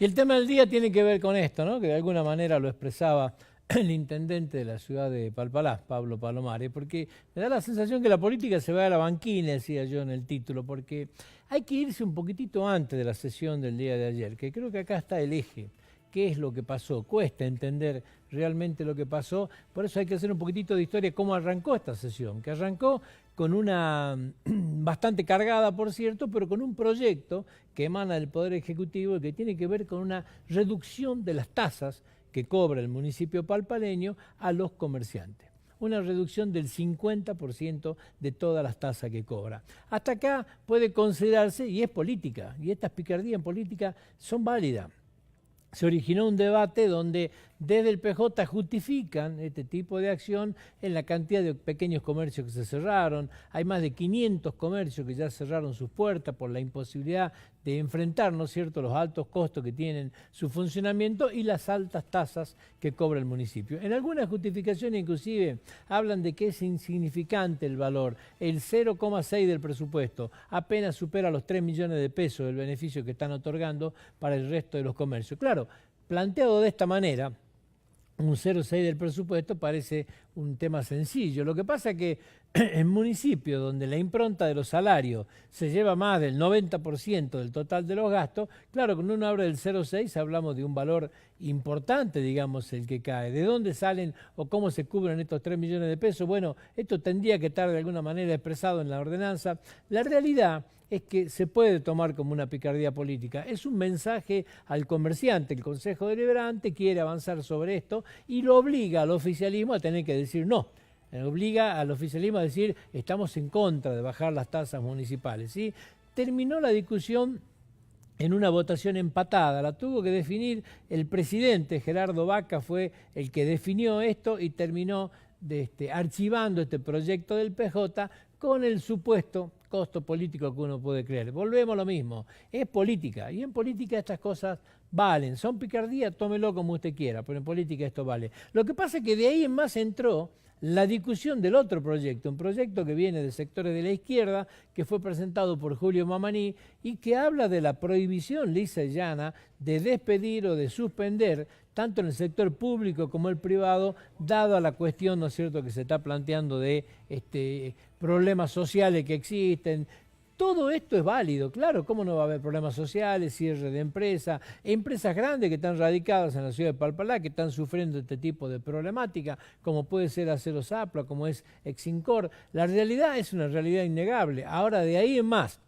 Y el tema del día tiene que ver con esto, ¿no? Que de alguna manera lo expresaba el intendente de la ciudad de Palpalá, Pablo Palomares, porque me da la sensación que la política se va a la banquina, decía yo en el título, porque hay que irse un poquitito antes de la sesión del día de ayer, que creo que acá está el eje. ¿Qué es lo que pasó? Cuesta entender realmente lo que pasó, por eso hay que hacer un poquitito de historia cómo arrancó esta sesión, que arrancó con una bastante cargada, por cierto, pero con un proyecto que emana del Poder Ejecutivo y que tiene que ver con una reducción de las tasas que cobra el municipio palpaleño a los comerciantes. Una reducción del 50% de todas las tasas que cobra. Hasta acá puede considerarse, y es política, y estas picardías en política son válidas. Se originó un debate donde desde el PJ justifican este tipo de acción en la cantidad de pequeños comercios que se cerraron. Hay más de 500 comercios que ya cerraron sus puertas por la imposibilidad de enfrentar, ¿no es cierto?, los altos costos que tienen su funcionamiento y las altas tasas que cobra el municipio. En algunas justificaciones inclusive hablan de que es insignificante el valor, el 0,6 del presupuesto, apenas supera los 3 millones de pesos del beneficio que están otorgando para el resto de los comercios. Claro, planteado de esta manera, un 0,6 del presupuesto parece un tema sencillo. Lo que pasa es que en municipios donde la impronta de los salarios se lleva más del 90% del total de los gastos, claro, cuando uno habla del 0,6 hablamos de un valor importante, digamos, el que cae. ¿De dónde salen o cómo se cubren estos 3 millones de pesos? Bueno, esto tendría que estar de alguna manera expresado en la ordenanza. La realidad es que se puede tomar como una picardía política. Es un mensaje al comerciante. El Consejo Deliberante quiere avanzar sobre esto y lo obliga al oficialismo a tener que decir no. Obliga al oficialismo a decir estamos en contra de bajar las tasas municipales, ¿sí? Terminó la discusión en una votación empatada, la tuvo que definir el presidente, Gerardo Vaca fue el que definió esto y terminó archivando este proyecto del PJ con el supuesto costo político que uno puede creer. Volvemos a lo mismo, es política y en política estas cosas valen, son picardías, tómelo como usted quiera, pero en política esto vale. Lo que pasa es que de ahí en más entró la discusión del otro proyecto, un proyecto que viene de sectores de la izquierda, que fue presentado por Julio Mamaní y que habla de la prohibición lisa y llana de despedir o de suspender, tanto en el sector público como el privado, dado a la cuestión, ¿no es cierto?, que se está planteando de problemas sociales que existen. Todo esto es válido, claro, ¿cómo no va a haber problemas sociales, cierre de empresas grandes que están radicadas en la ciudad de Palpalá, que están sufriendo este tipo de problemática, como puede ser Acero Zapla, como es Exincor? La realidad es una realidad innegable. Ahora, de ahí en más,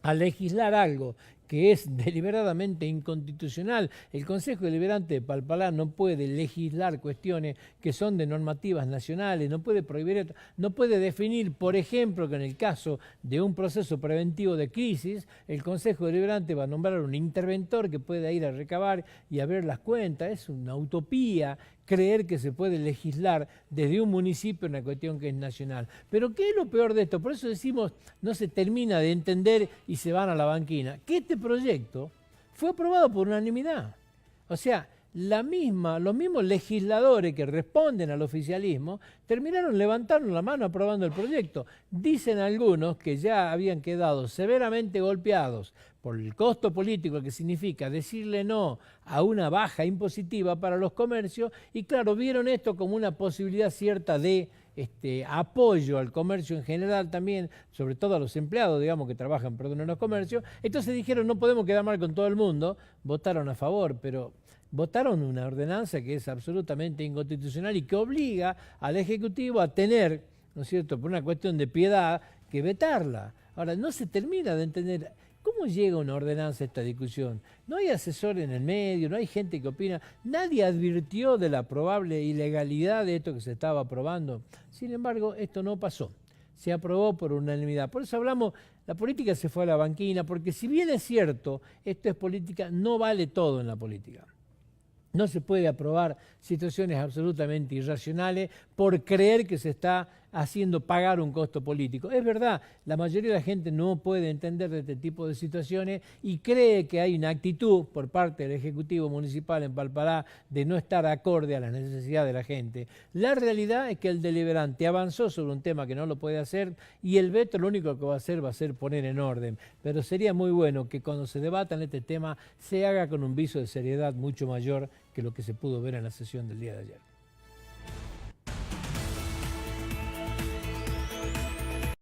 a legislar algo que es deliberadamente inconstitucional. El Consejo Deliberante de Palpalá no puede legislar cuestiones que son de normativas nacionales, no puede prohibir, no puede definir, por ejemplo, que en el caso de un proceso preventivo de crisis, el Consejo Deliberante va a nombrar un interventor que pueda ir a recabar y a ver las cuentas. Es una utopía creer que se puede legislar desde un municipio una cuestión que es nacional. Pero ¿qué es lo peor de esto? Por eso decimos, no se termina de entender y se van a la banquina. Que este proyecto fue aprobado por unanimidad. O sea, los mismos legisladores que responden al oficialismo levantaron la mano aprobando el proyecto. Dicen algunos que ya habían quedado severamente golpeados por el costo político que significa decirle no a una baja impositiva para los comercios y claro, vieron esto como una posibilidad cierta de apoyo al comercio en general también, sobre todo a los empleados, digamos, que trabajan, en los comercios. Entonces dijeron, no podemos quedar mal con todo el mundo, votaron a favor, pero votaron una ordenanza que es absolutamente inconstitucional y que obliga al Ejecutivo a tener, ¿no es cierto?, por una cuestión de piedad, que vetarla. Ahora, no se termina de entender cómo llega una ordenanza a esta discusión. No hay asesor en el medio, no hay gente que opina, nadie advirtió de la probable ilegalidad de esto que se estaba aprobando. Sin embargo, esto no pasó. Se aprobó por unanimidad. Por eso hablamos, la política se fue a la banquina, porque si bien es cierto, esto es política, no vale todo en la política. No se puede aprobar situaciones absolutamente irracionales por creer que se está haciendo pagar un costo político. Es verdad, la mayoría de la gente no puede entender de este tipo de situaciones y cree que hay una actitud por parte del Ejecutivo Municipal en Palpalá de no estar acorde a las necesidades de la gente. La realidad es que el deliberante avanzó sobre un tema que no lo puede hacer y el veto lo único que va a ser poner en orden. Pero sería muy bueno que cuando se debata en este tema se haga con un viso de seriedad mucho mayor que lo que se pudo ver en la sesión del día de ayer.